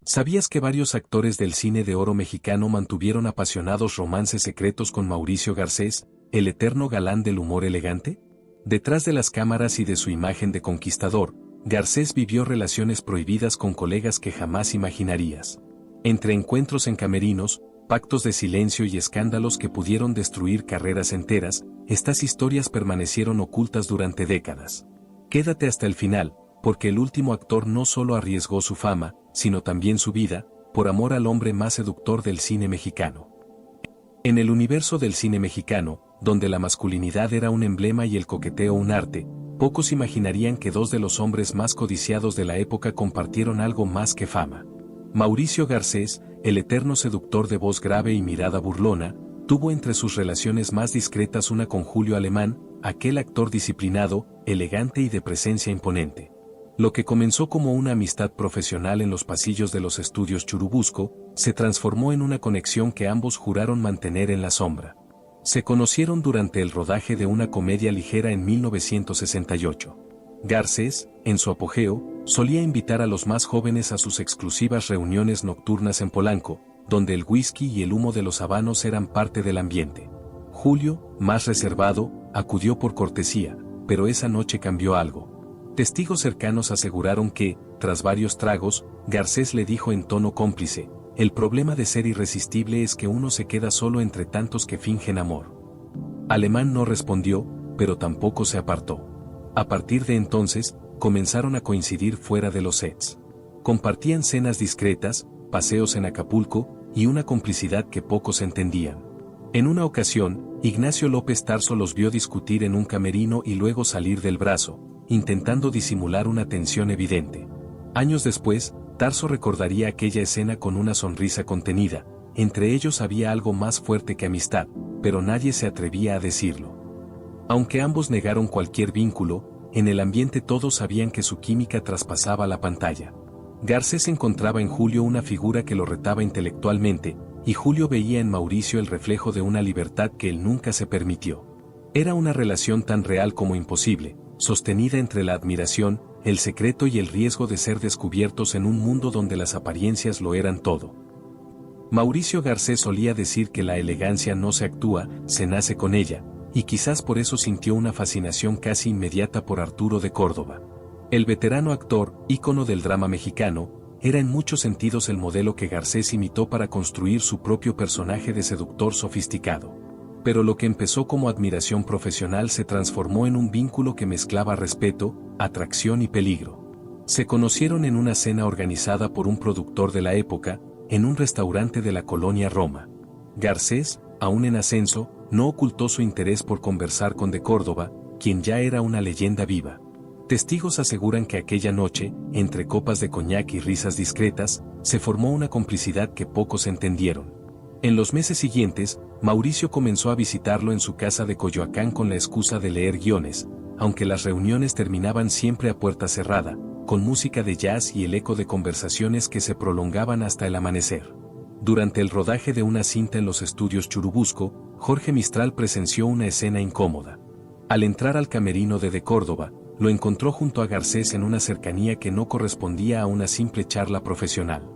¿Sabías que varios actores del cine de oro mexicano mantuvieron apasionados romances secretos con Mauricio Garcés, el eterno galán del humor elegante? Detrás de las cámaras y de su imagen de conquistador, Garcés vivió relaciones prohibidas con colegas que jamás imaginarías. Entre encuentros en camerinos, pactos de silencio y escándalos que pudieron destruir carreras enteras, estas historias permanecieron ocultas durante décadas. Quédate hasta el final, porque el último actor no solo arriesgó su fama, sino también su vida, por amor al hombre más seductor del cine mexicano. En el universo del cine mexicano, donde la masculinidad era un emblema y el coqueteo un arte, pocos imaginarían que dos de los hombres más codiciados de la época compartieron algo más que fama. Mauricio Garcés, el eterno seductor de voz grave y mirada burlona, tuvo entre sus relaciones más discretas una con Julio Alemán, aquel actor disciplinado, elegante y de presencia imponente. Lo que comenzó como una amistad profesional en los pasillos de los estudios Churubusco, se transformó en una conexión que ambos juraron mantener en la sombra. Se conocieron durante el rodaje de una comedia ligera en 1968. Garcés, en su apogeo, solía invitar a los más jóvenes a sus exclusivas reuniones nocturnas en Polanco, donde el whisky y el humo de los habanos eran parte del ambiente. Julio, más reservado, acudió por cortesía, pero esa noche cambió algo. Testigos cercanos aseguraron que, tras varios tragos, Garcés le dijo en tono cómplice: "El problema de ser irresistible es que uno se queda solo entre tantos que fingen amor". Alemán no respondió, pero tampoco se apartó. A partir de entonces, comenzaron a coincidir fuera de los sets. Compartían cenas discretas, paseos en Acapulco, y una complicidad que pocos entendían. En una ocasión, Ignacio López Tarso los vio discutir en un camerino y luego salir del brazo, intentando disimular una tensión evidente. Años después, Tarso recordaría aquella escena con una sonrisa contenida. Entre ellos había algo más fuerte que amistad, pero nadie se atrevía a decirlo. Aunque ambos negaron cualquier vínculo, en el ambiente todos sabían que su química traspasaba la pantalla. Garcés encontraba en Julio una figura que lo retaba intelectualmente, y Julio veía en Mauricio el reflejo de una libertad que él nunca se permitió. Era una relación tan real como imposible, sostenida entre la admiración, el secreto y el riesgo de ser descubiertos en un mundo donde las apariencias lo eran todo. Mauricio Garcés solía decir que la elegancia no se actúa, se nace con ella, y quizás por eso sintió una fascinación casi inmediata por Arturo de Córdoba. El veterano actor, ícono del drama mexicano, era en muchos sentidos el modelo que Garcés imitó para construir su propio personaje de seductor sofisticado. Pero lo que empezó como admiración profesional se transformó en un vínculo que mezclaba respeto, atracción y peligro. Se conocieron en una cena organizada por un productor de la época, en un restaurante de la colonia Roma. Garcés, aún en ascenso, no ocultó su interés por conversar con de Córdoba, quien ya era una leyenda viva. Testigos aseguran que aquella noche, entre copas de coñac y risas discretas, se formó una complicidad que pocos entendieron. En los meses siguientes, Mauricio comenzó a visitarlo en su casa de Coyoacán con la excusa de leer guiones, aunque las reuniones terminaban siempre a puerta cerrada, con música de jazz y el eco de conversaciones que se prolongaban hasta el amanecer. Durante el rodaje de una cinta en los estudios Churubusco, Jorge Mistral presenció una escena incómoda. Al entrar al camerino de Córdoba, lo encontró junto a Garcés en una cercanía que no correspondía a una simple charla profesional.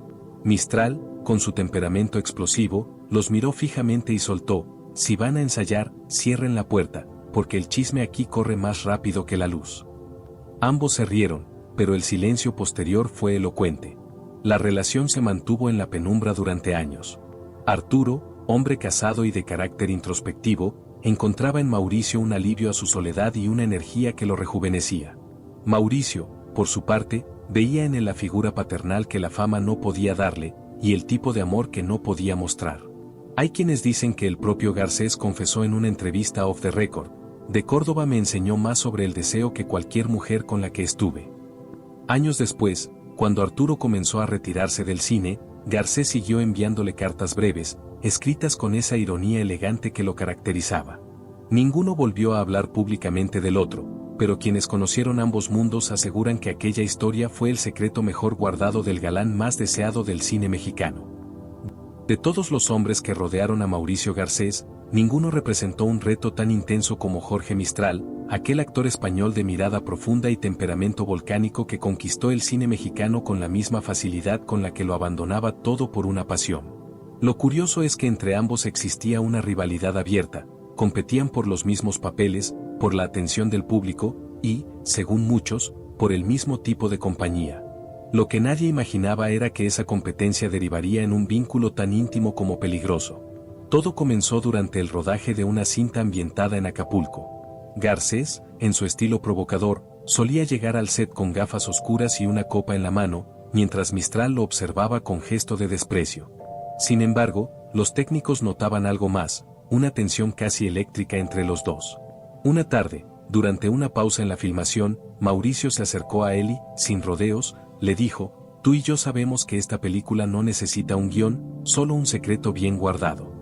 Mistral, con su temperamento explosivo, los miró fijamente y soltó: "Si van a ensayar, cierren la puerta, porque el chisme aquí corre más rápido que la luz". Ambos se rieron, pero el silencio posterior fue elocuente. La relación se mantuvo en la penumbra durante años. Arturo, hombre casado y de carácter introspectivo, encontraba en Mauricio un alivio a su soledad y una energía que lo rejuvenecía. Mauricio, por su parte, veía en él la figura paternal que la fama no podía darle, y el tipo de amor que no podía mostrar. Hay quienes dicen que el propio Garcés confesó en una entrevista off the record: "De Córdoba me enseñó más sobre el deseo que cualquier mujer con la que estuve". Años después, cuando Arturo comenzó a retirarse del cine, Garcés siguió enviándole cartas breves, escritas con esa ironía elegante que lo caracterizaba. Ninguno volvió a hablar públicamente del otro, pero quienes conocieron ambos mundos aseguran que aquella historia fue el secreto mejor guardado del galán más deseado del cine mexicano. De todos los hombres que rodearon a Mauricio Garcés, ninguno representó un reto tan intenso como Jorge Mistral, aquel actor español de mirada profunda y temperamento volcánico que conquistó el cine mexicano con la misma facilidad con la que lo abandonaba todo por una pasión. Lo curioso es que entre ambos existía una rivalidad abierta, competían por los mismos papeles, por la atención del público, y, según muchos, por el mismo tipo de compañía. Lo que nadie imaginaba era que esa competencia derivaría en un vínculo tan íntimo como peligroso. Todo comenzó durante el rodaje de una cinta ambientada en Acapulco. Garcés, en su estilo provocador, solía llegar al set con gafas oscuras y una copa en la mano, mientras Mistral lo observaba con gesto de desprecio. Sin embargo, los técnicos notaban algo más, una tensión casi eléctrica entre los dos. Una tarde, durante una pausa en la filmación, Mauricio se acercó a Eli, sin rodeos, le dijo: «Tú y yo sabemos que esta película no necesita un guión, solo un secreto bien guardado».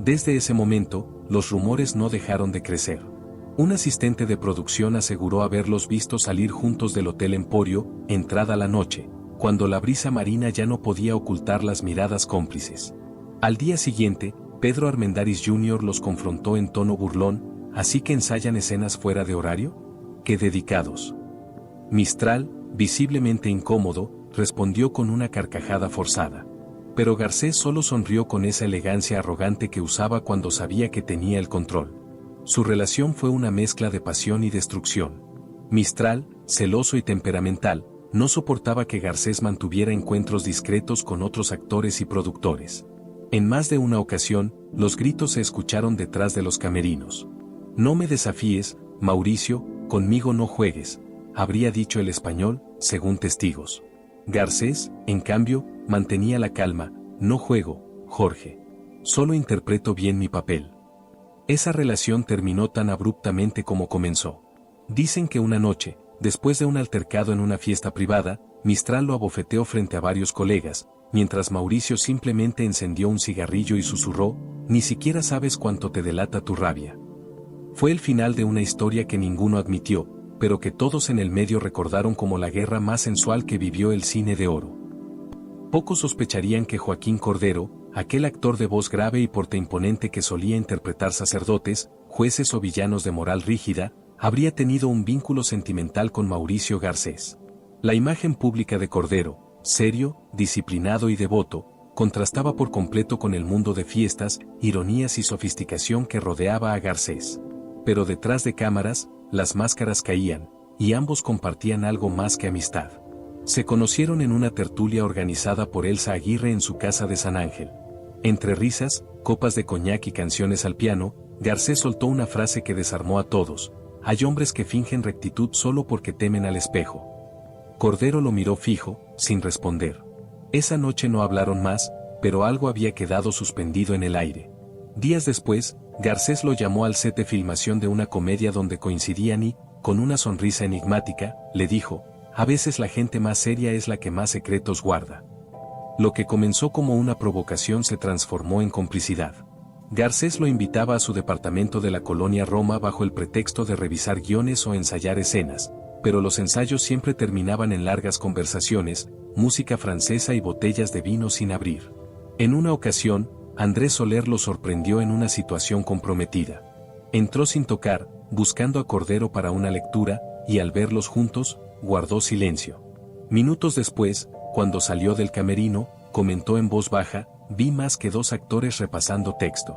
Desde ese momento, los rumores no dejaron de crecer. Un asistente de producción aseguró haberlos visto salir juntos del Hotel Emporio, entrada la noche, cuando la brisa marina ya no podía ocultar las miradas cómplices. Al día siguiente, Pedro Armendáriz Jr. los confrontó en tono burlón: «¿Así que ensayan escenas fuera de horario? ¡Qué dedicados!». Mistral, visiblemente incómodo, respondió con una carcajada forzada. Pero Garcés solo sonrió con esa elegancia arrogante que usaba cuando sabía que tenía el control. Su relación fue una mezcla de pasión y destrucción. Mistral, celoso y temperamental, no soportaba que Garcés mantuviera encuentros discretos con otros actores y productores. En más de una ocasión, los gritos se escucharon detrás de los camerinos. «No me desafíes, Mauricio, conmigo no juegues», habría dicho el español, según testigos. Garcés, en cambio, mantenía la calma: «No juego, Jorge. Solo interpreto bien mi papel». Esa relación terminó tan abruptamente como comenzó. Dicen que una noche, después de un altercado en una fiesta privada, Mistral lo abofeteó frente a varios colegas, mientras Mauricio simplemente encendió un cigarrillo y susurró: «Ni siquiera sabes cuánto te delata tu rabia». Fue el final de una historia que ninguno admitió, pero que todos en el medio recordaron como la guerra más sensual que vivió el cine de oro. Pocos sospecharían que Joaquín Cordero, aquel actor de voz grave y porte imponente que solía interpretar sacerdotes, jueces o villanos de moral rígida, habría tenido un vínculo sentimental con Mauricio Garcés. La imagen pública de Cordero, serio, disciplinado y devoto, contrastaba por completo con el mundo de fiestas, ironías y sofisticación que rodeaba a Garcés. Pero detrás de cámaras, las máscaras caían, y ambos compartían algo más que amistad. Se conocieron en una tertulia organizada por Elsa Aguirre en su casa de San Ángel. Entre risas, copas de coñac y canciones al piano, Garcés soltó una frase que desarmó a todos: «Hay hombres que fingen rectitud solo porque temen al espejo». Cordero lo miró fijo, sin responder. Esa noche no hablaron más, pero algo había quedado suspendido en el aire. Días después, Garcés lo llamó al set de filmación de una comedia donde coincidían y, con una sonrisa enigmática, le dijo: «A veces la gente más seria es la que más secretos guarda». Lo que comenzó como una provocación se transformó en complicidad. Garcés lo invitaba a su departamento de la colonia Roma bajo el pretexto de revisar guiones o ensayar escenas, pero los ensayos siempre terminaban en largas conversaciones, música francesa y botellas de vino sin abrir. En una ocasión, Andrés Soler lo sorprendió en una situación comprometida. Entró sin tocar, buscando a Cordero para una lectura, y al verlos juntos, guardó silencio. Minutos después, cuando salió del camerino, comentó en voz baja: «Vi más que dos actores repasando texto».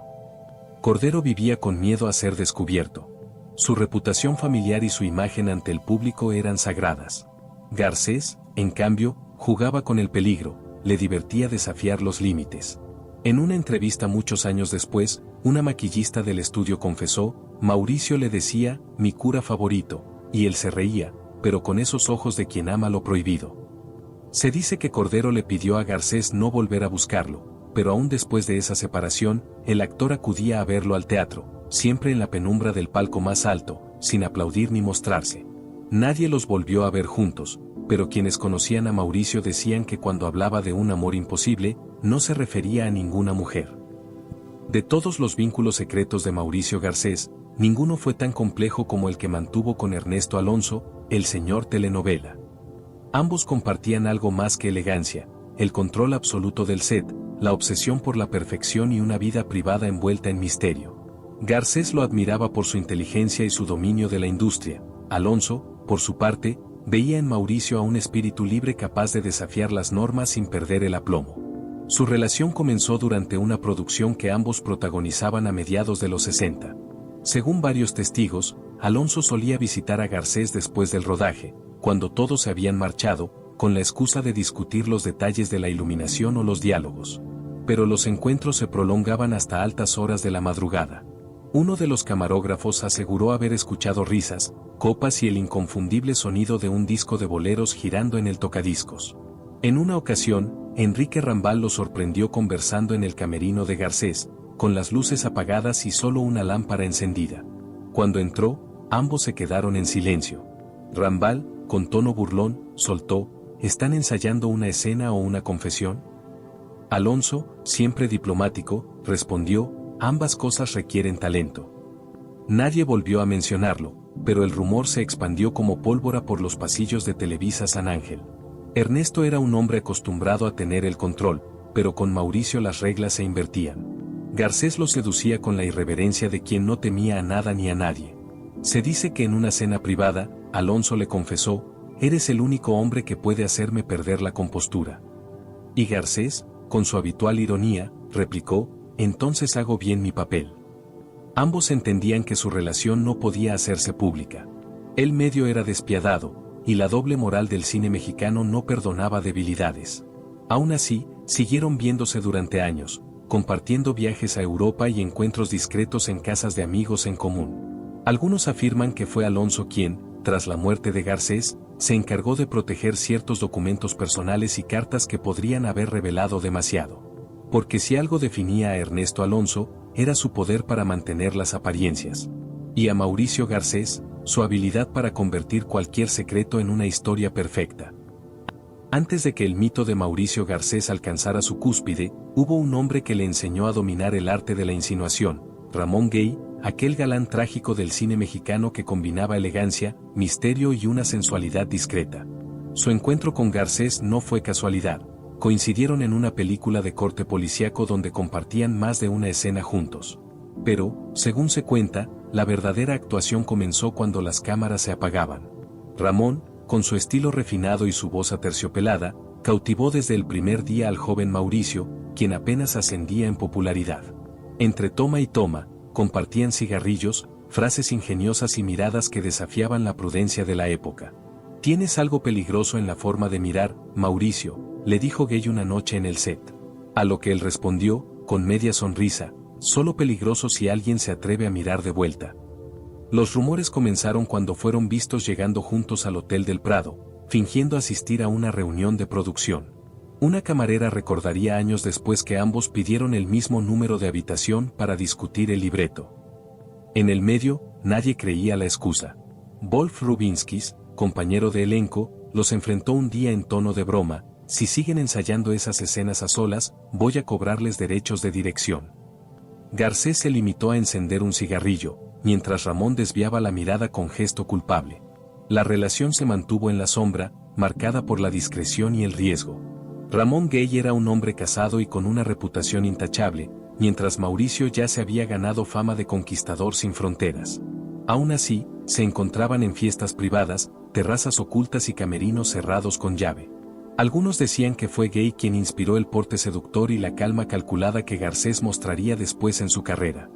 Cordero vivía con miedo a ser descubierto. Su reputación familiar y su imagen ante el público eran sagradas. Garcés, en cambio, jugaba con el peligro, le divertía desafiar los límites. En una entrevista muchos años después, una maquillista del estudio confesó: «Mauricio le decía, mi cura favorito», y él se reía, pero con esos ojos de quien ama lo prohibido. Se dice que Cordero le pidió a Garcés no volver a buscarlo, pero aún después de esa separación, el actor acudía a verlo al teatro, siempre en la penumbra del palco más alto, sin aplaudir ni mostrarse. Nadie los volvió a ver juntos, pero quienes conocían a Mauricio decían que cuando hablaba de un amor imposible, no se refería a ninguna mujer. De todos los vínculos secretos de Mauricio Garcés, ninguno fue tan complejo como el que mantuvo con Ernesto Alonso, el señor telenovela. Ambos compartían algo más que elegancia: el control absoluto del set, la obsesión por la perfección y una vida privada envuelta en misterio. Garcés lo admiraba por su inteligencia y su dominio de la industria. Alonso, por su parte, veía en Mauricio a un espíritu libre capaz de desafiar las normas sin perder el aplomo. Su relación comenzó durante una producción que ambos protagonizaban a mediados de los 60. Según varios testigos, Alonso solía visitar a Garcés después del rodaje, cuando todos se habían marchado, con la excusa de discutir los detalles de la iluminación o los diálogos. Pero los encuentros se prolongaban hasta altas horas de la madrugada. Uno de los camarógrafos aseguró haber escuchado risas, copas y el inconfundible sonido de un disco de boleros girando en el tocadiscos. En una ocasión, Enrique Rambal lo sorprendió conversando en el camerino de Garcés, con las luces apagadas y solo una lámpara encendida. Cuando entró, ambos se quedaron en silencio. Rambal, con tono burlón, soltó: ¿están ensayando una escena o una confesión? Alonso, siempre diplomático, respondió: ambas cosas requieren talento. Nadie volvió a mencionarlo, pero el rumor se expandió como pólvora por los pasillos de Televisa San Ángel. Ernesto era un hombre acostumbrado a tener el control, pero con Mauricio las reglas se invertían. Garcés lo seducía con la irreverencia de quien no temía a nada ni a nadie. Se dice que en una cena privada, Alonso le confesó: eres el único hombre que puede hacerme perder la compostura. Y Garcés, con su habitual ironía, replicó: entonces hago bien mi papel. Ambos entendían que su relación no podía hacerse pública. El medio era despiadado, y la doble moral del cine mexicano no perdonaba debilidades. Aún así, siguieron viéndose durante años, compartiendo viajes a Europa y encuentros discretos en casas de amigos en común. Algunos afirman que fue Alonso quien, tras la muerte de Garcés, se encargó de proteger ciertos documentos personales y cartas que podrían haber revelado demasiado. Porque si algo definía a Ernesto Alonso, era su poder para mantener las apariencias. Y a Mauricio Garcés, su habilidad para convertir cualquier secreto en una historia perfecta. Antes de que el mito de Mauricio Garcés alcanzara su cúspide, hubo un hombre que le enseñó a dominar el arte de la insinuación: Ramón Gay, aquel galán trágico del cine mexicano que combinaba elegancia, misterio y una sensualidad discreta. Su encuentro con Garcés no fue casualidad. Coincidieron en una película de corte policíaco donde compartían más de una escena juntos. Pero, según se cuenta, la verdadera actuación comenzó cuando las cámaras se apagaban. Ramón, con su estilo refinado y su voz aterciopelada, cautivó desde el primer día al joven Mauricio, quien apenas ascendía en popularidad. Entre toma y toma, compartían cigarrillos, frases ingeniosas y miradas que desafiaban la prudencia de la época. «Tienes algo peligroso en la forma de mirar, Mauricio», le dijo Gay una noche en el set. A lo que él respondió, con media sonrisa: «Solo peligroso si alguien se atreve a mirar de vuelta». Los rumores comenzaron cuando fueron vistos llegando juntos al Hotel del Prado, fingiendo asistir a una reunión de producción. Una camarera recordaría años después que ambos pidieron el mismo número de habitación para discutir el libreto. En el medio, nadie creía la excusa. Wolf Rubinskis, compañero de elenco, los enfrentó un día en tono de broma: «Si siguen ensayando esas escenas a solas, voy a cobrarles derechos de dirección». Garcés se limitó a encender un cigarrillo, mientras Ramón desviaba la mirada con gesto culpable. La relación se mantuvo en la sombra, marcada por la discreción y el riesgo. Ramón Gay era un hombre casado y con una reputación intachable, mientras Mauricio ya se había ganado fama de conquistador sin fronteras. Aún así, se encontraban en fiestas privadas, terrazas ocultas y camerinos cerrados con llave. Algunos decían que fue Gay quien inspiró el porte seductor y la calma calculada que Garcés mostraría después en su carrera.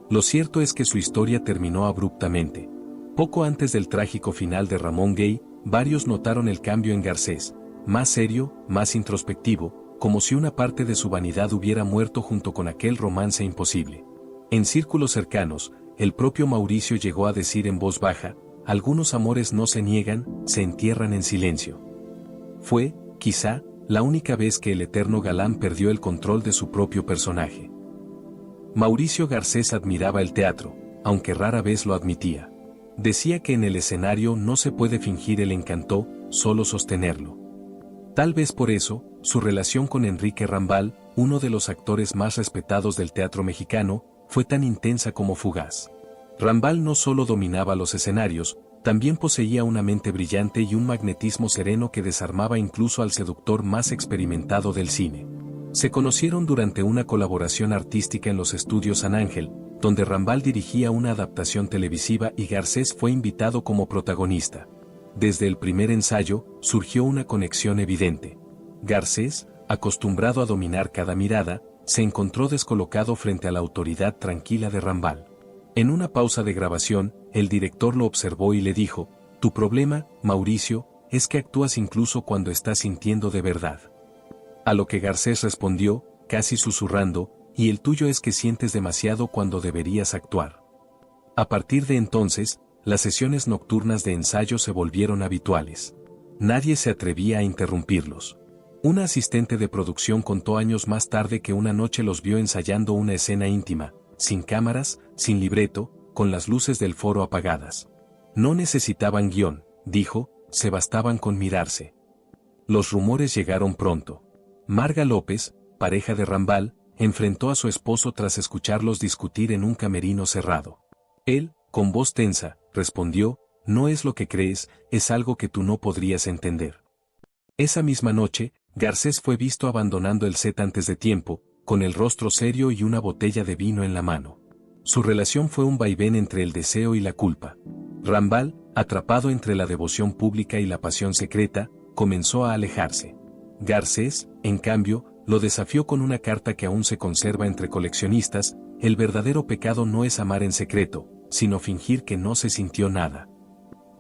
Lo cierto es que su historia terminó abruptamente. Poco antes del trágico final de Ramón Gay, varios notaron el cambio en Garcés: más serio, más introspectivo, como si una parte de su vanidad hubiera muerto junto con aquel romance imposible. En círculos cercanos, el propio Mauricio llegó a decir en voz baja: «Algunos amores no se niegan, se entierran en silencio». Fue, quizá, la única vez que el eterno galán perdió el control de su propio personaje. Mauricio Garcés admiraba el teatro, aunque rara vez lo admitía. Decía que en el escenario no se puede fingir el encanto, solo sostenerlo. Tal vez por eso, su relación con Enrique Rambal, uno de los actores más respetados del teatro mexicano, fue tan intensa como fugaz. Rambal no solo dominaba los escenarios, también poseía una mente brillante y un magnetismo sereno que desarmaba incluso al seductor más experimentado del cine. Se conocieron durante una colaboración artística en los estudios San Ángel, donde Rambal dirigía una adaptación televisiva y Garcés fue invitado como protagonista. Desde el primer ensayo, surgió una conexión evidente. Garcés, acostumbrado a dominar cada mirada, se encontró descolocado frente a la autoridad tranquila de Rambal. En una pausa de grabación, el director lo observó y le dijo: «Tu problema, Mauricio, es que actúas incluso cuando estás sintiendo de verdad». A lo que Garcés respondió, casi susurrando: «Y el tuyo es que sientes demasiado cuando deberías actuar». A partir de entonces, las sesiones nocturnas de ensayo se volvieron habituales. Nadie se atrevía a interrumpirlos. Una asistente de producción contó años más tarde que una noche los vio ensayando una escena íntima, sin cámaras, sin libreto, con las luces del foro apagadas. No necesitaban guión, dijo, se bastaban con mirarse. Los rumores llegaron pronto. Marga López, pareja de Rambal, enfrentó a su esposo tras escucharlos discutir en un camerino cerrado. Él, con voz tensa, respondió: «No es lo que crees, es algo que tú no podrías entender». Esa misma noche, Garcés fue visto abandonando el set antes de tiempo, con el rostro serio y una botella de vino en la mano. Su relación fue un vaivén entre el deseo y la culpa. Rambal, atrapado entre la devoción pública y la pasión secreta, comenzó a alejarse. Garcés, en cambio, lo desafió con una carta que aún se conserva entre coleccionistas: «El verdadero pecado no es amar en secreto, sino fingir que no se sintió nada».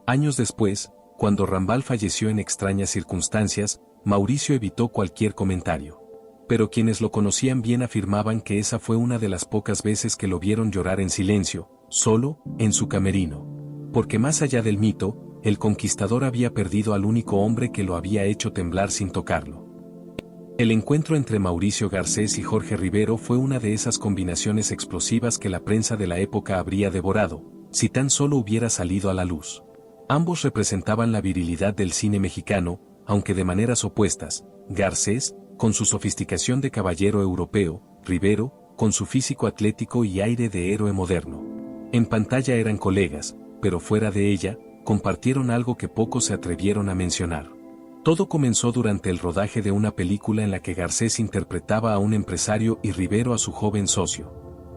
Años después, cuando Rambal falleció en extrañas circunstancias, Mauricio evitó cualquier comentario. Pero quienes lo conocían bien afirmaban que esa fue una de las pocas veces que lo vieron llorar en silencio, solo, en su camerino. Porque más allá del mito, el conquistador había perdido al único hombre que lo había hecho temblar sin tocarlo. El encuentro entre Mauricio Garcés y Jorge Rivero fue una de esas combinaciones explosivas que la prensa de la época habría devorado, si tan solo hubiera salido a la luz. Ambos representaban la virilidad del cine mexicano, aunque de maneras opuestas. Garcés, con su sofisticación de caballero europeo; Rivero, con su físico atlético y aire de héroe moderno. En pantalla eran colegas, pero fuera de ella, compartieron algo que pocos se atrevieron a mencionar. Todo comenzó durante el rodaje de una película en la que Garcés interpretaba a un empresario y Rivero a su joven socio.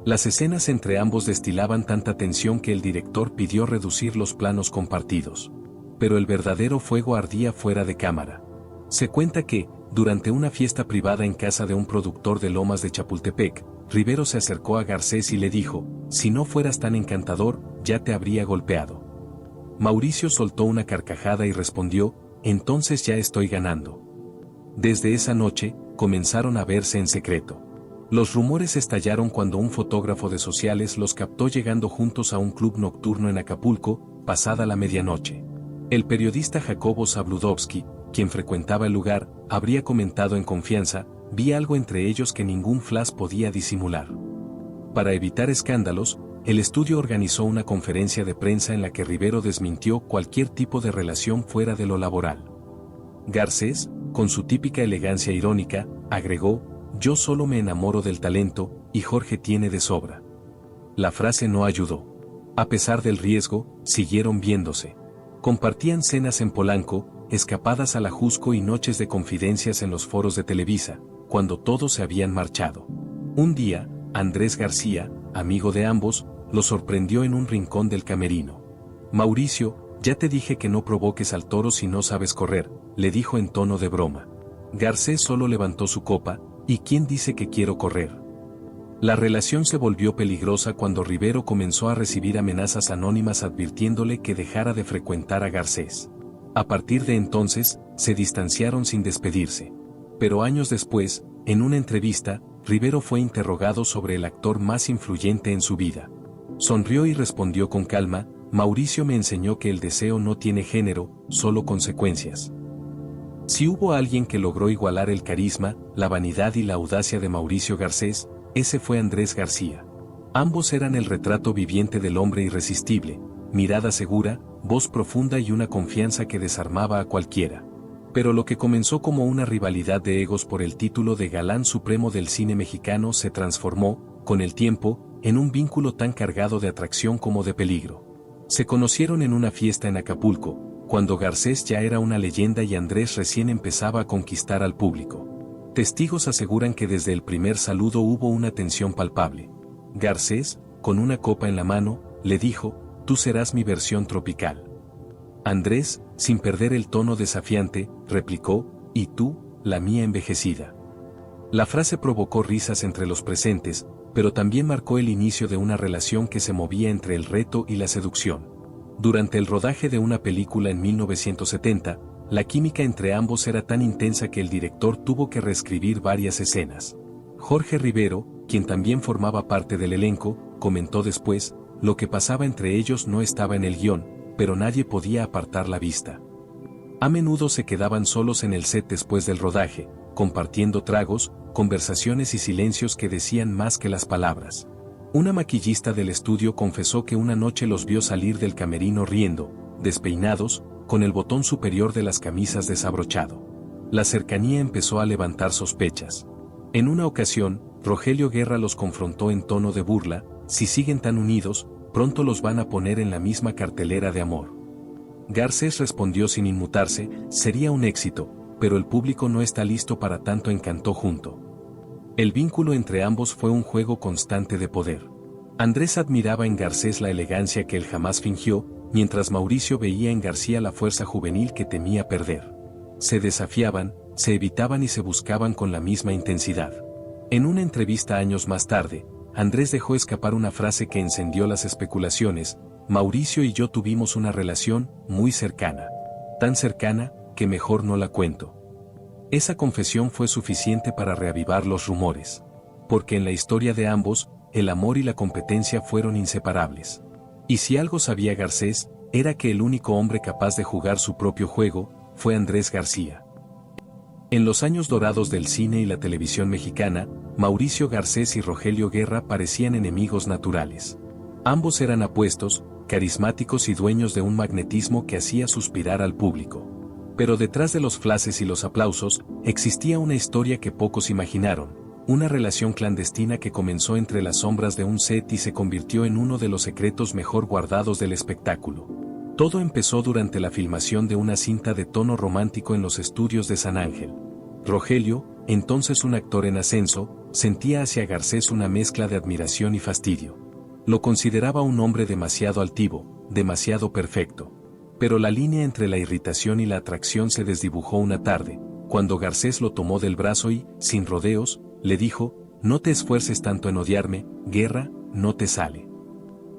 Las escenas entre ambos destilaban tanta tensión que el director pidió reducir los planos compartidos. Pero el verdadero fuego ardía fuera de cámara. Se cuenta que, durante una fiesta privada en casa de un productor de Lomas de Chapultepec, Rivero se acercó a Garcés y le dijo: «Si no fueras tan encantador, ya te habría golpeado». Mauricio soltó una carcajada y respondió: «Entonces ya estoy ganando». Desde esa noche, comenzaron a verse en secreto. Los rumores estallaron cuando un fotógrafo de sociales los captó llegando juntos a un club nocturno en Acapulco, pasada la medianoche. El periodista Jacobo Zabludovsky, quien frecuentaba el lugar, habría comentado en confianza: «Vi algo entre ellos que ningún flash podía disimular». Para evitar escándalos, el estudio organizó una conferencia de prensa en la que Rivero desmintió cualquier tipo de relación fuera de lo laboral. Garcés, con su típica elegancia irónica, agregó: «Yo solo me enamoro del talento, y Jorge tiene de sobra». La frase no ayudó. A pesar del riesgo, siguieron viéndose. Compartían cenas en Polanco, escapadas al Ajusco y noches de confidencias en los foros de Televisa, cuando todos se habían marchado. Un día, Andrés García, amigo de ambos, los sorprendió en un rincón del camerino. «Mauricio, ya te dije que no provoques al toro si no sabes correr», le dijo en tono de broma. Garcés solo levantó su copa: «¿Y quién dice que quiero correr?». La relación se volvió peligrosa cuando Rivero comenzó a recibir amenazas anónimas advirtiéndole que dejara de frecuentar a Garcés. A partir de entonces, se distanciaron sin despedirse. Pero años después, en una entrevista, Rivero fue interrogado sobre el actor más influyente en su vida. Sonrió y respondió con calma: «Mauricio me enseñó que el deseo no tiene género, solo consecuencias». Si hubo alguien que logró igualar el carisma, la vanidad y la audacia de Mauricio Garcés, ese fue Andrés García. Ambos eran el retrato viviente del hombre irresistible: mirada segura, voz profunda y una confianza que desarmaba a cualquiera. Pero lo que comenzó como una rivalidad de egos por el título de galán supremo del cine mexicano se transformó, con el tiempo, en un vínculo tan cargado de atracción como de peligro. Se conocieron en una fiesta en Acapulco, cuando Garcés ya era una leyenda y Andrés recién empezaba a conquistar al público. Testigos aseguran que desde el primer saludo hubo una tensión palpable. Garcés, con una copa en la mano, le dijo: «Tú serás mi versión tropical». Andrés, sin perder el tono desafiante, replicó: «Y tú, la mía envejecida». La frase provocó risas entre los presentes, pero también marcó el inicio de una relación que se movía entre el reto y la seducción. Durante el rodaje de una película en 1970, la química entre ambos era tan intensa que el director tuvo que reescribir varias escenas. Jorge Rivero, quien también formaba parte del elenco, comentó después: «Lo que pasaba entre ellos no estaba en el guión, pero nadie podía apartar la vista». A menudo se quedaban solos en el set después del rodaje, compartiendo tragos, conversaciones y silencios que decían más que las palabras. Una maquillista del estudio confesó que una noche los vio salir del camerino riendo, despeinados, con el botón superior de las camisas desabrochado. La cercanía empezó a levantar sospechas. En una ocasión, Rogelio Guerra los confrontó en tono de burla: «Si siguen tan unidos, pronto los van a poner en la misma cartelera de amor». Garcés respondió sin inmutarse: «Sería un éxito, pero el público no está listo para tanto encanto junto». El vínculo entre ambos fue un juego constante de poder. Andrés admiraba en Garcés la elegancia que él jamás fingió, mientras Mauricio veía en García la fuerza juvenil que temía perder. Se desafiaban, se evitaban y se buscaban con la misma intensidad. En una entrevista años más tarde, Andrés dejó escapar una frase que encendió las especulaciones: «Mauricio y yo tuvimos una relación muy cercana. Tan cercana, que mejor no la cuento». Esa confesión fue suficiente para reavivar los rumores. Porque en la historia de ambos, el amor y la competencia fueron inseparables. Y si algo sabía Garcés, era que el único hombre capaz de jugar su propio juego fue Andrés García. En los años dorados del cine y la televisión mexicana, Mauricio Garcés y Rogelio Guerra parecían enemigos naturales. Ambos eran apuestos, carismáticos y dueños de un magnetismo que hacía suspirar al público. Pero detrás de los flashes y los aplausos, existía una historia que pocos imaginaron, una relación clandestina que comenzó entre las sombras de un set y se convirtió en uno de los secretos mejor guardados del espectáculo. Todo empezó durante la filmación de una cinta de tono romántico en los estudios de San Ángel. Rogelio, entonces un actor en ascenso, sentía hacia Garcés una mezcla de admiración y fastidio. Lo consideraba un hombre demasiado altivo, demasiado perfecto. Pero la línea entre la irritación y la atracción se desdibujó una tarde, cuando Garcés lo tomó del brazo y, sin rodeos, le dijo: «No te esfuerces tanto en odiarme, Guerra, no te sale».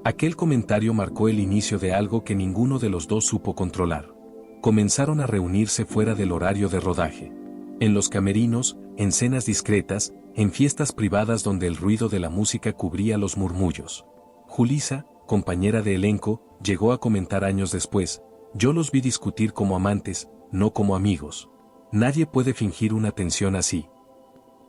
Aquel comentario marcó el inicio de algo que ninguno de los dos supo controlar. Comenzaron a reunirse fuera del horario de rodaje. En los camerinos, en cenas discretas, en fiestas privadas donde el ruido de la música cubría los murmullos. Julissa, compañera de elenco, llegó a comentar años después: «Yo los vi discutir como amantes, no como amigos. Nadie puede fingir una tensión así».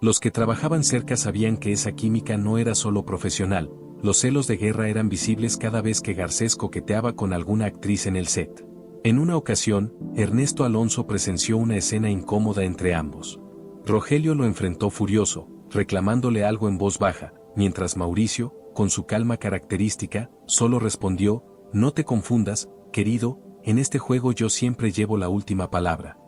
Los que trabajaban cerca sabían que esa química no era solo profesional. Los celos de Guerra eran visibles cada vez que Garcés coqueteaba con alguna actriz en el set. En una ocasión, Ernesto Alonso presenció una escena incómoda entre ambos. Rogelio lo enfrentó furioso, reclamándole algo en voz baja, mientras Mauricio, con su calma característica, solo respondió: «No te confundas, querido, en este juego yo siempre llevo la última palabra».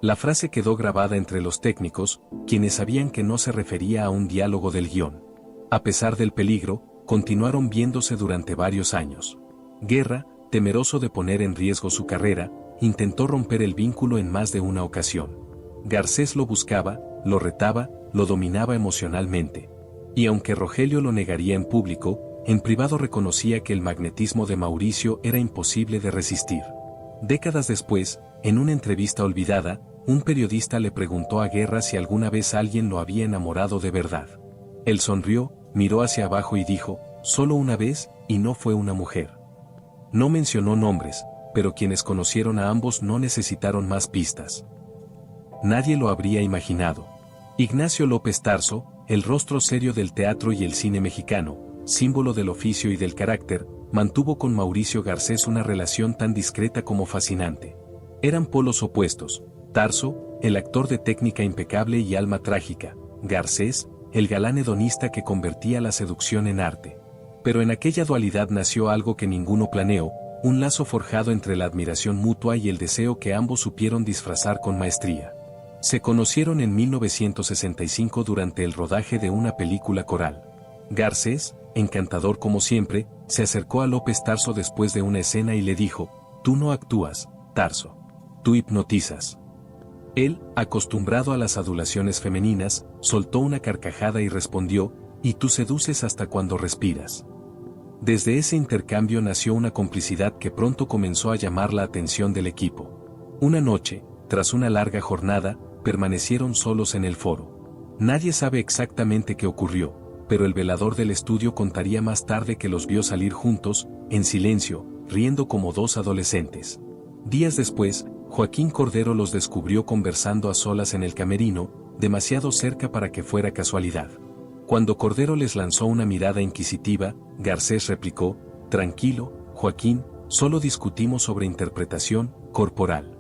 La frase quedó grabada entre los técnicos, quienes sabían que no se refería a un diálogo del guión. A pesar del peligro, continuaron viéndose durante varios años. Guerra, temeroso de poner en riesgo su carrera, intentó romper el vínculo en más de una ocasión. Garcés lo buscaba, lo retaba, lo dominaba emocionalmente. Y aunque Rogelio lo negaría en público, en privado reconocía que el magnetismo de Mauricio era imposible de resistir. Décadas después, en una entrevista olvidada, un periodista le preguntó a Guerra si alguna vez alguien lo había enamorado de verdad. Él sonrió, miró hacia abajo y dijo: «Solo una vez, y no fue una mujer». No mencionó nombres, pero quienes conocieron a ambos no necesitaron más pistas. Nadie lo habría imaginado. Ignacio López Tarso, el rostro serio del teatro y el cine mexicano, símbolo del oficio y del carácter, mantuvo con Mauricio Garcés una relación tan discreta como fascinante. Eran polos opuestos: Tarso, el actor de técnica impecable y alma trágica; Garcés, el galán hedonista que convertía la seducción en arte. Pero en aquella dualidad nació algo que ninguno planeó, un lazo forjado entre la admiración mutua y el deseo que ambos supieron disfrazar con maestría. Se conocieron en 1965 durante el rodaje de una película coral. Garcés, encantador como siempre, se acercó a López Tarso después de una escena y le dijo: «Tú no actúas, Tarso. Tú hipnotizas». Él, acostumbrado a las adulaciones femeninas, soltó una carcajada y respondió: «Y tú seduces hasta cuando respiras». Desde ese intercambio nació una complicidad que pronto comenzó a llamar la atención del equipo. Una noche, tras una larga jornada, permanecieron solos en el foro. Nadie sabe exactamente qué ocurrió, pero el velador del estudio contaría más tarde que los vio salir juntos, en silencio, riendo como dos adolescentes. Días después, Joaquín Cordero los descubrió conversando a solas en el camerino, demasiado cerca para que fuera casualidad. Cuando Cordero les lanzó una mirada inquisitiva, Garcés replicó: «Tranquilo, Joaquín, solo discutimos sobre interpretación corporal».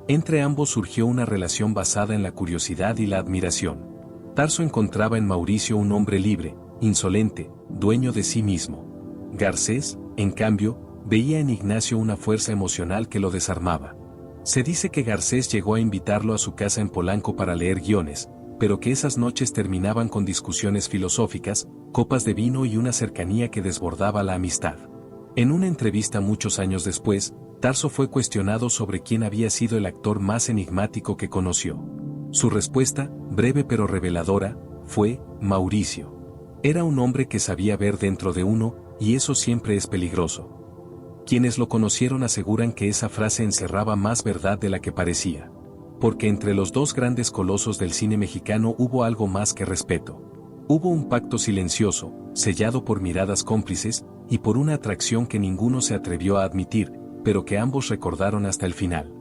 Entre ambos surgió una relación basada en la curiosidad y la admiración. Tarso encontraba en Mauricio un hombre libre, insolente, dueño de sí mismo. Garcés, en cambio, veía en Ignacio una fuerza emocional que lo desarmaba. Se dice que Garcés llegó a invitarlo a su casa en Polanco para leer guiones, pero que esas noches terminaban con discusiones filosóficas, copas de vino y una cercanía que desbordaba la amistad. En una entrevista muchos años después, Tarso fue cuestionado sobre quién había sido el actor más enigmático que conoció. Su respuesta, breve pero reveladora, fue: Mauricio. Era un hombre que sabía ver dentro de uno, y eso siempre es peligroso. Quienes lo conocieron aseguran que esa frase encerraba más verdad de la que parecía. Porque entre los dos grandes colosos del cine mexicano hubo algo más que respeto. Hubo un pacto silencioso, sellado por miradas cómplices, y por una atracción que ninguno se atrevió a admitir, pero que ambos recordaron hasta el final.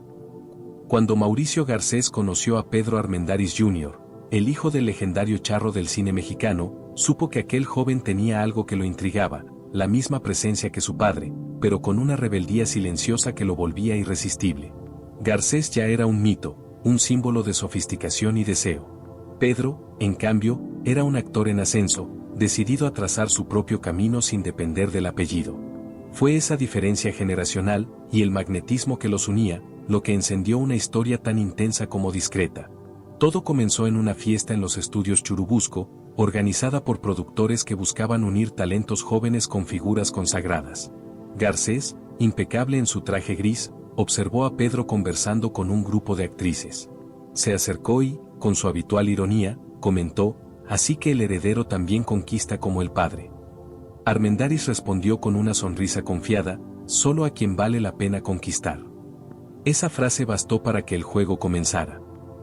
Cuando Mauricio Garcés conoció a Pedro Armendáriz Jr., el hijo del legendario charro del cine mexicano, supo que aquel joven tenía algo que lo intrigaba, la misma presencia que su padre, pero con una rebeldía silenciosa que lo volvía irresistible. Garcés ya era un mito, un símbolo de sofisticación y deseo. Pedro, en cambio, era un actor en ascenso, decidido a trazar su propio camino sin depender del apellido. Fue esa diferencia generacional, y el magnetismo que los unía, lo que encendió una historia tan intensa como discreta. Todo comenzó en una fiesta en los estudios Churubusco, organizada por productores que buscaban unir talentos jóvenes con figuras consagradas. Garcés, impecable en su traje gris, observó a Pedro conversando con un grupo de actrices. Se acercó y, con su habitual ironía, comentó: «Así que el heredero también conquista como el padre». Armendáriz respondió con una sonrisa confiada: «Solo a quien vale la pena conquistar». Esa frase bastó para que el juego comenzara.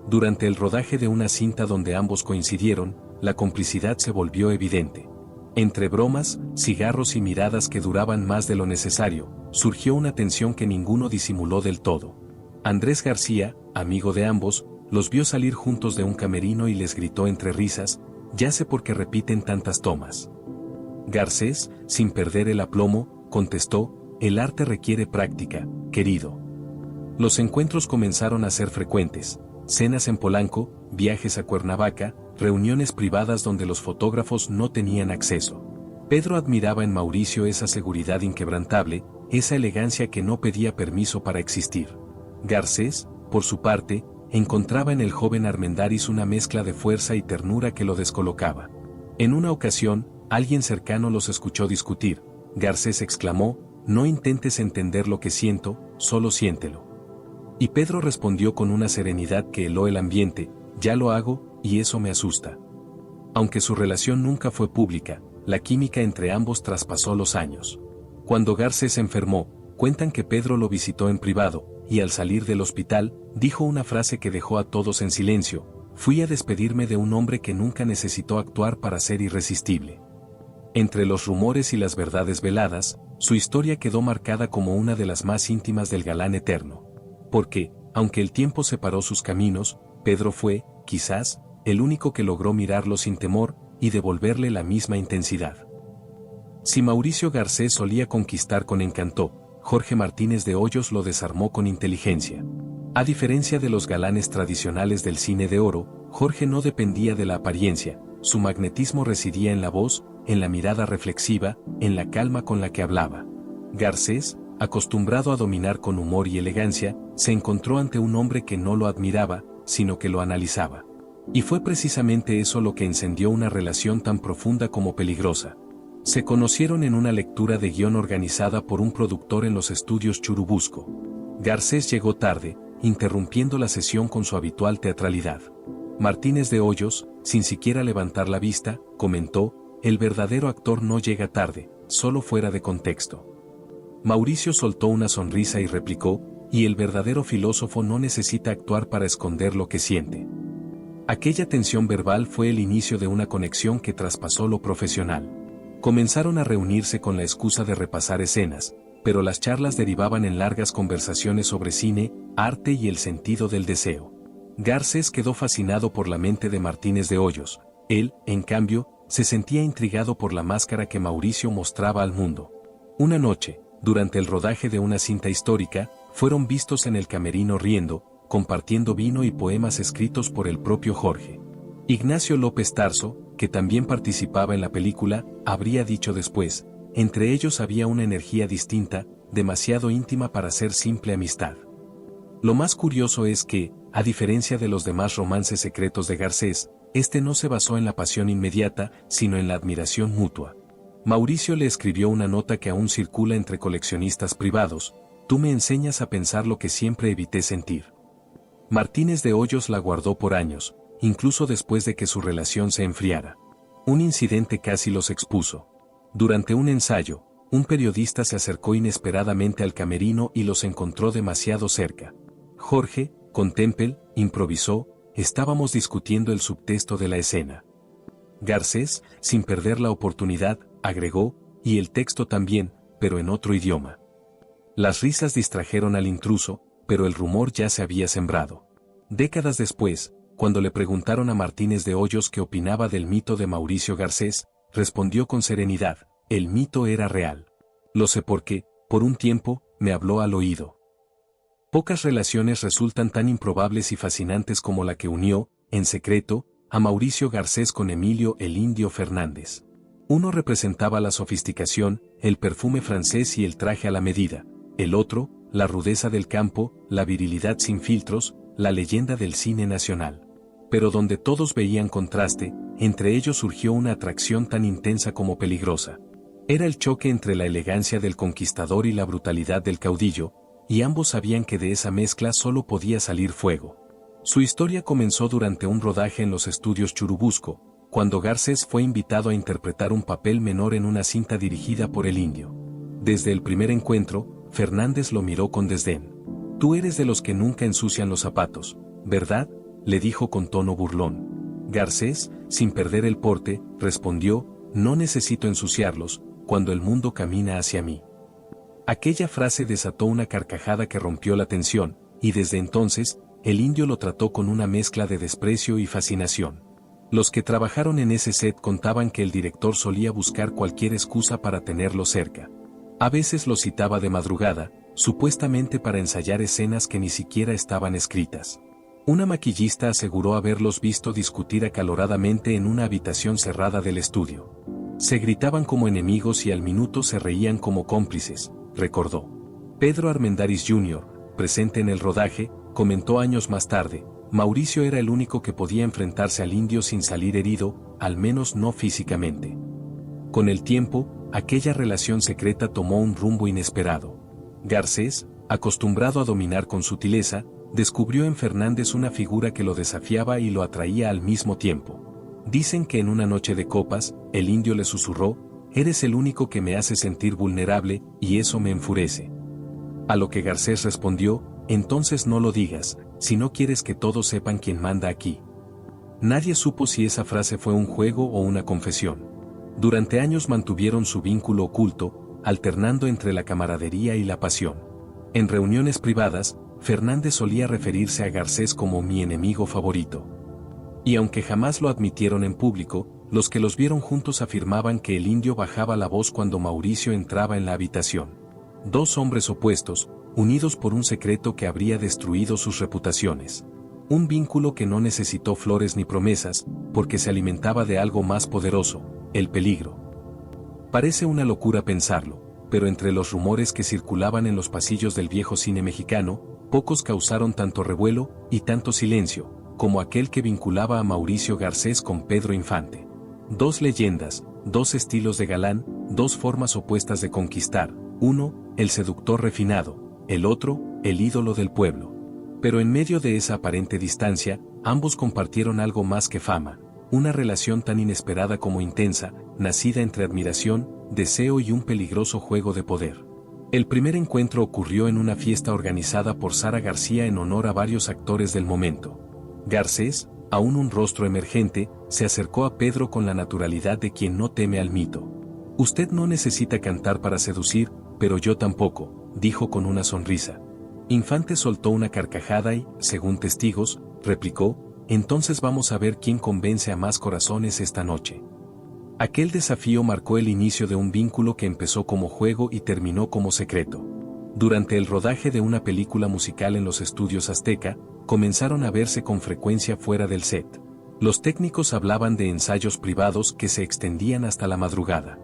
Durante el rodaje de una cinta donde ambos coincidieron, la complicidad se volvió evidente. Entre bromas, cigarros y miradas que duraban más de lo necesario, surgió una tensión que ninguno disimuló del todo. Andrés García, amigo de ambos, los vio salir juntos de un camerino y les gritó entre risas: «Ya sé por qué repiten tantas tomas». Garcés, sin perder el aplomo, contestó: «El arte requiere práctica, querido». Los encuentros comenzaron a ser frecuentes: cenas en Polanco, viajes a Cuernavaca, reuniones privadas donde los fotógrafos no tenían acceso. Pedro admiraba en Mauricio esa seguridad inquebrantable, esa elegancia que no pedía permiso para existir. Garcés, por su parte, encontraba en el joven Armendáriz una mezcla de fuerza y ternura que lo descolocaba. En una ocasión, alguien cercano los escuchó discutir. Garcés exclamó: «No intentes entender lo que siento, solo siéntelo». Y Pedro respondió con una serenidad que heló el ambiente: «Ya lo hago, y eso me asusta». Aunque su relación nunca fue pública, la química entre ambos traspasó los años. Cuando Garcés se enfermó, cuentan que Pedro lo visitó en privado, y al salir del hospital, dijo una frase que dejó a todos en silencio: «Fui a despedirme de un hombre que nunca necesitó actuar para ser irresistible». Entre los rumores y las verdades veladas, su historia quedó marcada como una de las más íntimas del galán eterno. Porque, aunque el tiempo separó sus caminos, Pedro fue, quizás, el único que logró mirarlo sin temor, y devolverle la misma intensidad. Si Mauricio Garcés solía conquistar con encanto, Jorge Martínez de Hoyos lo desarmó con inteligencia. A diferencia de los galanes tradicionales del cine de oro, Jorge no dependía de la apariencia, su magnetismo residía en la voz, en la mirada reflexiva, en la calma con la que hablaba. Garcés, acostumbrado a dominar con humor y elegancia, se encontró ante un hombre que no lo admiraba, sino que lo analizaba. Y fue precisamente eso lo que encendió una relación tan profunda como peligrosa. Se conocieron en una lectura de guión organizada por un productor en los estudios Churubusco. Garcés llegó tarde, interrumpiendo la sesión con su habitual teatralidad. Martínez de Hoyos, sin siquiera levantar la vista, comentó: el verdadero actor no llega tarde, solo fuera de contexto. Mauricio soltó una sonrisa y replicó: y el verdadero filósofo no necesita actuar para esconder lo que siente. Aquella tensión verbal fue el inicio de una conexión que traspasó lo profesional. Comenzaron a reunirse con la excusa de repasar escenas, pero las charlas derivaban en largas conversaciones sobre cine, arte y el sentido del deseo. Garcés quedó fascinado por la mente de Martínez de Hoyos. Él, en cambio, se sentía intrigado por la máscara que Mauricio mostraba al mundo. Una noche, durante el rodaje de una cinta histórica, fueron vistos en el camerino riendo, compartiendo vino y poemas escritos por el propio Jorge. Ignacio López Tarso, que también participaba en la película, habría dicho después: entre ellos había una energía distinta, demasiado íntima para ser simple amistad. Lo más curioso es que, a diferencia de los demás romances secretos de Garcés, este no se basó en la pasión inmediata, sino en la admiración mutua. Mauricio le escribió una nota que aún circula entre coleccionistas privados: tú me enseñas a pensar lo que siempre evité sentir. Martínez de Hoyos la guardó por años, incluso después de que su relación se enfriara. Un incidente casi los expuso. Durante un ensayo, un periodista se acercó inesperadamente al camerino y los encontró demasiado cerca. Jorge, con Tempel, improvisó: estábamos discutiendo el subtexto de la escena. Garcés, sin perder la oportunidad, agregó: y el texto también, pero en otro idioma. Las risas distrajeron al intruso, pero el rumor ya se había sembrado. Décadas después, cuando le preguntaron a Martínez de Hoyos qué opinaba del mito de Mauricio Garcés, respondió con serenidad: el mito era real. Lo sé porque, por un tiempo, me habló al oído. Pocas relaciones resultan tan improbables y fascinantes como la que unió, en secreto, a Mauricio Garcés con Emilio el Indio Fernández. Uno representaba la sofisticación, el perfume francés y el traje a la medida; el otro, la rudeza del campo, la virilidad sin filtros, la leyenda del cine nacional. Pero donde todos veían contraste, entre ellos surgió una atracción tan intensa como peligrosa. Era el choque entre la elegancia del conquistador y la brutalidad del caudillo, y ambos sabían que de esa mezcla solo podía salir fuego. Su historia comenzó durante un rodaje en los estudios Churubusco, cuando Garcés fue invitado a interpretar un papel menor en una cinta dirigida por el Indio. Desde el primer encuentro, Fernández lo miró con desdén. Tú eres de los que nunca ensucian los zapatos, ¿verdad?, le dijo con tono burlón. Garcés, sin perder el porte, respondió: no necesito ensuciarlos, cuando el mundo camina hacia mí. Aquella frase desató una carcajada que rompió la tensión, y desde entonces, el Indio lo trató con una mezcla de desprecio y fascinación. Los que trabajaron en ese set contaban que el director solía buscar cualquier excusa para tenerlo cerca. A veces lo citaba de madrugada, supuestamente para ensayar escenas que ni siquiera estaban escritas. Una maquillista aseguró haberlos visto discutir acaloradamente en una habitación cerrada del estudio. Se gritaban como enemigos y al minuto se reían como cómplices, recordó. Pedro Armendáriz Jr., presente en el rodaje, comentó años más tarde: Mauricio era el único que podía enfrentarse al Indio sin salir herido, al menos no físicamente. Con el tiempo, aquella relación secreta tomó un rumbo inesperado. Garcés, acostumbrado a dominar con sutileza, descubrió en Fernández una figura que lo desafiaba y lo atraía al mismo tiempo. Dicen que en una noche de copas, el Indio le susurró: eres el único que me hace sentir vulnerable, y eso me enfurece. A lo que Garcés respondió: entonces no lo digas, si no quieres que todos sepan quién manda aquí. Nadie supo si esa frase fue un juego o una confesión. Durante años mantuvieron su vínculo oculto, alternando entre la camaradería y la pasión. En reuniones privadas, Fernández solía referirse a Garcés como mi enemigo favorito. Y aunque jamás lo admitieron en público, los que los vieron juntos afirmaban que el Indio bajaba la voz cuando Mauricio entraba en la habitación. Dos hombres opuestos, unidos por un secreto que habría destruido sus reputaciones. Un vínculo que no necesitó flores ni promesas, porque se alimentaba de algo más poderoso: el peligro. Parece una locura pensarlo, pero entre los rumores que circulaban en los pasillos del viejo cine mexicano, pocos causaron tanto revuelo y tanto silencio, como aquel que vinculaba a Mauricio Garcés con Pedro Infante. Dos leyendas, dos estilos de galán, dos formas opuestas de conquistar, uno, el seductor refinado, el otro, el ídolo del pueblo. Pero en medio de esa aparente distancia, ambos compartieron algo más que fama, una relación tan inesperada como intensa, nacida entre admiración, deseo y un peligroso juego de poder. El primer encuentro ocurrió en una fiesta organizada por Sara García en honor a varios actores del momento. Garcés, aún un rostro emergente, se acercó a Pedro con la naturalidad de quien no teme al mito. «Usted no necesita cantar para seducir, pero yo tampoco», dijo con una sonrisa. Infante soltó una carcajada y, según testigos, replicó: «Entonces vamos a ver quién convence a más corazones esta noche». Aquel desafío marcó el inicio de un vínculo que empezó como juego y terminó como secreto. Durante el rodaje de una película musical en los estudios Azteca, comenzaron a verse con frecuencia fuera del set. Los técnicos hablaban de ensayos privados que se extendían hasta la madrugada.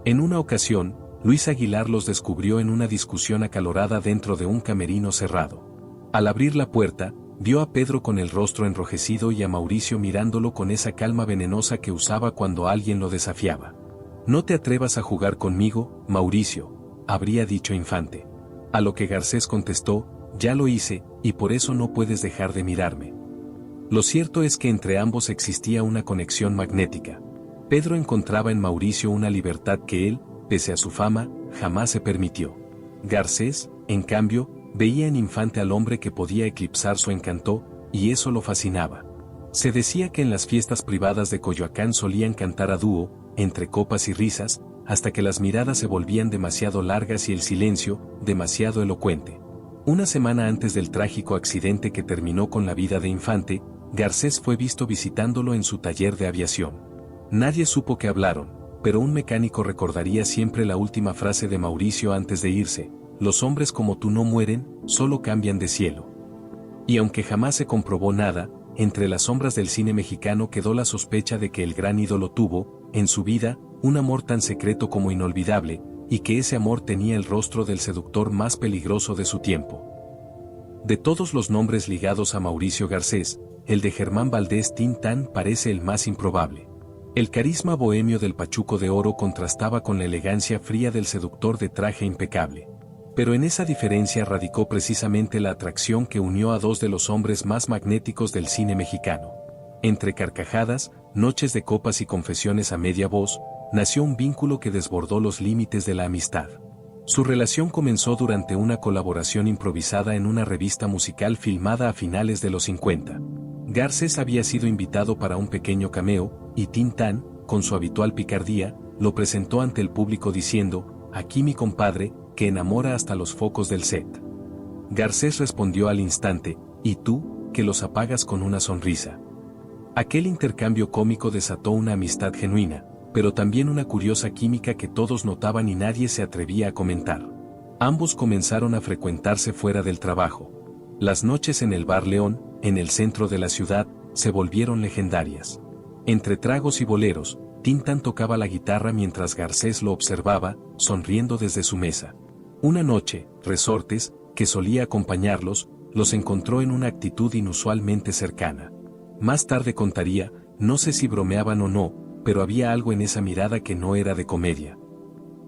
En una ocasión, Luis Aguilar los descubrió en una discusión acalorada dentro de un camerino cerrado. Al abrir la puerta, vio a Pedro con el rostro enrojecido y a Mauricio mirándolo con esa calma venenosa que usaba cuando alguien lo desafiaba. «No te atrevas a jugar conmigo, Mauricio», habría dicho Infante. A lo que Garcés contestó: «Ya lo hice, y por eso no puedes dejar de mirarme». Lo cierto es que entre ambos existía una conexión magnética. Pedro encontraba en Mauricio una libertad que él, pese a su fama, jamás se permitió. Garcés, en cambio, veía en Infante al hombre que podía eclipsar su encanto, y eso lo fascinaba. Se decía que en las fiestas privadas de Coyoacán solían cantar a dúo, entre copas y risas, hasta que las miradas se volvían demasiado largas y el silencio, demasiado elocuente. Una semana antes del trágico accidente que terminó con la vida de Infante, Garcés fue visto visitándolo en su taller de aviación. Nadie supo qué hablaron, pero un mecánico recordaría siempre la última frase de Mauricio antes de irse: «Los hombres como tú no mueren, solo cambian de cielo». Y aunque jamás se comprobó nada, entre las sombras del cine mexicano quedó la sospecha de que el gran ídolo tuvo, en su vida, un amor tan secreto como inolvidable, y que ese amor tenía el rostro del seductor más peligroso de su tiempo. De todos los nombres ligados a Mauricio Garcés, el de Germán Valdés Tintán parece el más improbable. El carisma bohemio del Pachuco de Oro contrastaba con la elegancia fría del seductor de traje impecable. Pero en esa diferencia radicó precisamente la atracción que unió a dos de los hombres más magnéticos del cine mexicano. Entre carcajadas, noches de copas y confesiones a media voz, nació un vínculo que desbordó los límites de la amistad. Su relación comenzó durante una colaboración improvisada en una revista musical filmada a finales de los 50. Garcés había sido invitado para un pequeño cameo, y Tintán, con su habitual picardía, lo presentó ante el público diciendo: «Aquí mi compadre, que enamora hasta los focos del set». Garcés respondió al instante: «¿Y tú, que los apagas con una sonrisa?». Aquel intercambio cómico desató una amistad genuina, pero también una curiosa química que todos notaban y nadie se atrevía a comentar. Ambos comenzaron a frecuentarse fuera del trabajo. Las noches en el Bar León, en el centro de la ciudad, se volvieron legendarias. Entre tragos y boleros, Tintán tocaba la guitarra mientras Garcés lo observaba, sonriendo desde su mesa. Una noche, Resortes, que solía acompañarlos, los encontró en una actitud inusualmente cercana. Más tarde contaría: «No sé si bromeaban o no, pero había algo en esa mirada que no era de comedia».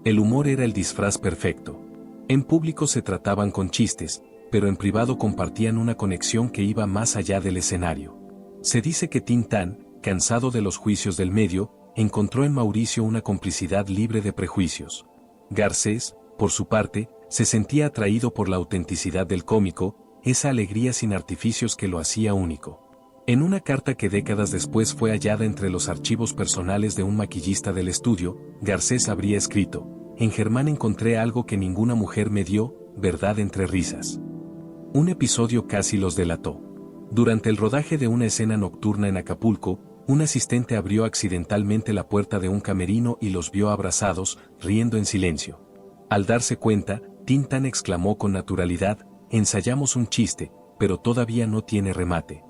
El humor era el disfraz perfecto. En público se trataban con chistes, pero en privado compartían una conexión que iba más allá del escenario. Se dice que Tintán, cansado de los juicios del medio, encontró en Mauricio una complicidad libre de prejuicios. Garcés, por su parte, se sentía atraído por la autenticidad del cómico, esa alegría sin artificios que lo hacía único. En una carta que décadas después fue hallada entre los archivos personales de un maquillista del estudio, Garcés habría escrito: «En Germán encontré algo que ninguna mujer me dio, verdad entre risas». Un episodio casi los delató. Durante el rodaje de una escena nocturna en Acapulco, un asistente abrió accidentalmente la puerta de un camerino y los vio abrazados, riendo en silencio. Al darse cuenta, Tintán exclamó con naturalidad: «Ensayamos un chiste, pero todavía no tiene remate».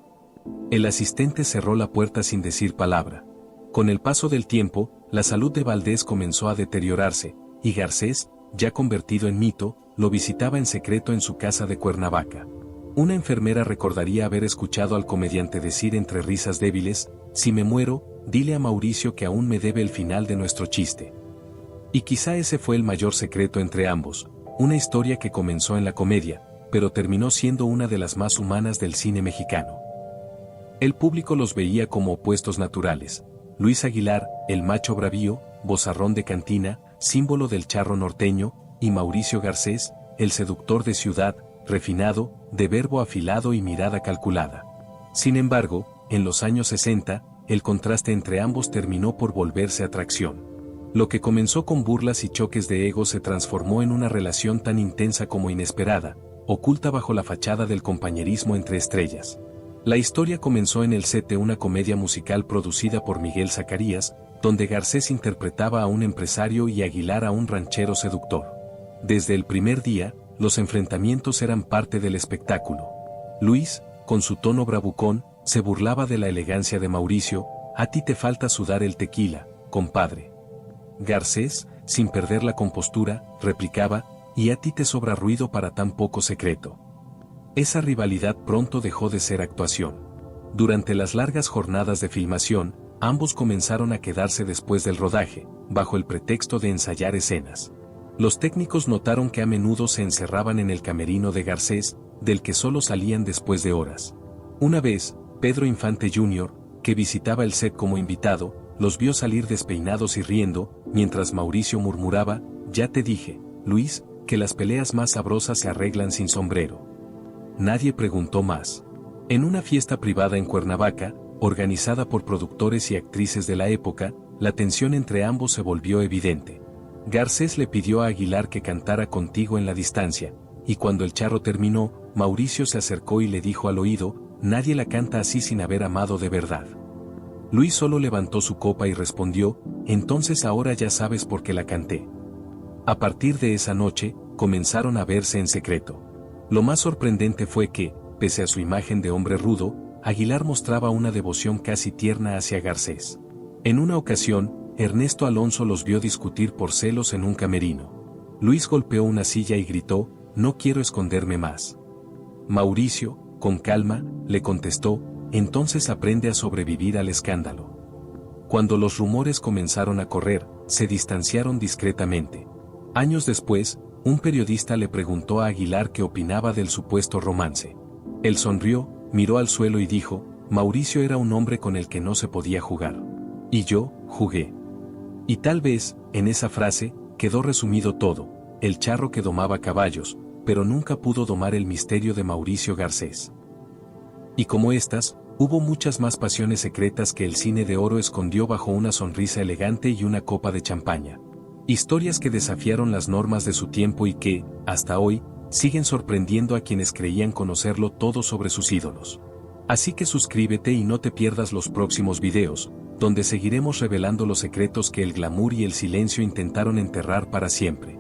El asistente cerró la puerta sin decir palabra. Con el paso del tiempo, la salud de Valdés comenzó a deteriorarse, y Garcés, ya convertido en mito, lo visitaba en secreto en su casa de Cuernavaca. Una enfermera recordaría haber escuchado al comediante decir entre risas débiles: si me muero, dile a Mauricio que aún me debe el final de nuestro chiste. Y quizá ese fue el mayor secreto entre ambos, una historia que comenzó en la comedia, pero terminó siendo una de las más humanas del cine mexicano. El público los veía como opuestos naturales: Luis Aguilar, el macho bravío, vozarrón de cantina, símbolo del charro norteño, y Mauricio Garcés, el seductor de ciudad, refinado, de verbo afilado y mirada calculada. Sin embargo, en los años 60, el contraste entre ambos terminó por volverse atracción. Lo que comenzó con burlas y choques de ego se transformó en una relación tan intensa como inesperada, oculta bajo la fachada del compañerismo entre estrellas. La historia comenzó en el set de una comedia musical producida por Miguel Zacarías, donde Garcés interpretaba a un empresario y Aguilar a un ranchero seductor. Desde el primer día, los enfrentamientos eran parte del espectáculo. Luis, con su tono bravucón, se burlaba de la elegancia de Mauricio: a ti te falta sudar el tequila, compadre. Garcés, sin perder la compostura, replicaba: y a ti te sobra ruido para tan poco secreto. Esa rivalidad pronto dejó de ser actuación. Durante las largas jornadas de filmación, ambos comenzaron a quedarse después del rodaje, bajo el pretexto de ensayar escenas. Los técnicos notaron que a menudo se encerraban en el camerino de Garcés, del que solo salían después de horas. Una vez, Pedro Infante Jr., que visitaba el set como invitado, los vio salir despeinados y riendo, mientras Mauricio murmuraba: ya te dije, Luis, que las peleas más sabrosas se arreglan sin sombrero. Nadie preguntó más. En una fiesta privada en Cuernavaca, organizada por productores y actrices de la época, la tensión entre ambos se volvió evidente. Garcés le pidió a Aguilar que cantara Contigo en la distancia, y cuando el charro terminó, Mauricio se acercó y le dijo al oído: nadie la canta así sin haber amado de verdad. Luis solo levantó su copa y respondió: entonces ahora ya sabes por qué la canté. A partir de esa noche, comenzaron a verse en secreto. Lo más sorprendente fue que, pese a su imagen de hombre rudo, Aguilar mostraba una devoción casi tierna hacia Garcés. En una ocasión, Ernesto Alonso los vio discutir por celos en un camerino. Luis golpeó una silla y gritó: no quiero esconderme más. Mauricio, con calma, le contestó: entonces aprende a sobrevivir al escándalo. Cuando los rumores comenzaron a correr, se distanciaron discretamente. Años después, un periodista le preguntó a Aguilar qué opinaba del supuesto romance. Él sonrió, miró al suelo y dijo: Mauricio era un hombre con el que no se podía jugar. Y yo, jugué. Y tal vez, en esa frase, quedó resumido todo: el charro que domaba caballos, pero nunca pudo domar el misterio de Mauricio Garcés. Y como estas, hubo muchas más pasiones secretas que el cine de oro escondió bajo una sonrisa elegante y una copa de champaña. Historias que desafiaron las normas de su tiempo y que, hasta hoy, siguen sorprendiendo a quienes creían conocerlo todo sobre sus ídolos. Así que suscríbete y no te pierdas los próximos videos, donde seguiremos revelando los secretos que el glamour y el silencio intentaron enterrar para siempre.